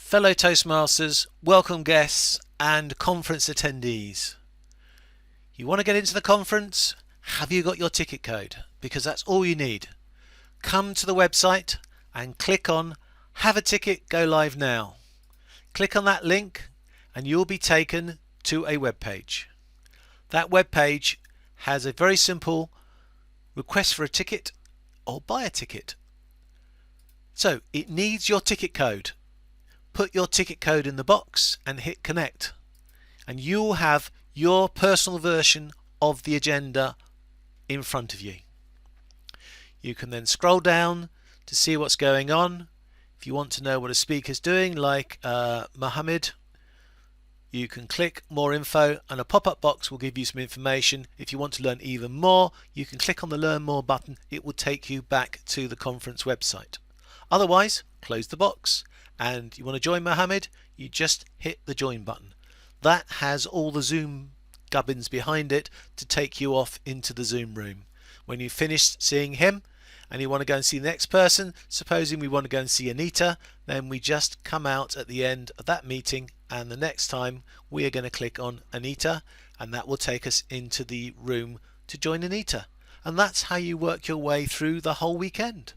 Fellow Toastmasters, welcome guests and conference attendees. You want to get into the conference? Have you got your ticket code? Because that's all you need. Come to the website and click on Have a Ticket, Go Live Now. Click on that link and you'll be taken to a web page. That web page has a very simple request for a ticket or buy a ticket. So it needs your ticket code. Put your ticket code in the box and hit connect, and you'll have your personal version of the agenda in front of you. You can then scroll down to see what's going on. If you want to know what a speaker's doing, like Mohammed, you can click more info and a pop-up box will give you some information. If you want to learn even more, you can click on the learn more button. It will take you back to the conference website. Otherwise, close the box. And you want to join Mohammed, you just hit the join button. That has all the Zoom gubbins behind it to take you off into the Zoom room. When you've finished seeing him and you want to go and see the next person, supposing we want to go and see Anita, then we just come out at the end of that meeting, and the next time we are going to click on Anita, and that will take us into the room to join Anita. And that's how you work your way through the whole weekend.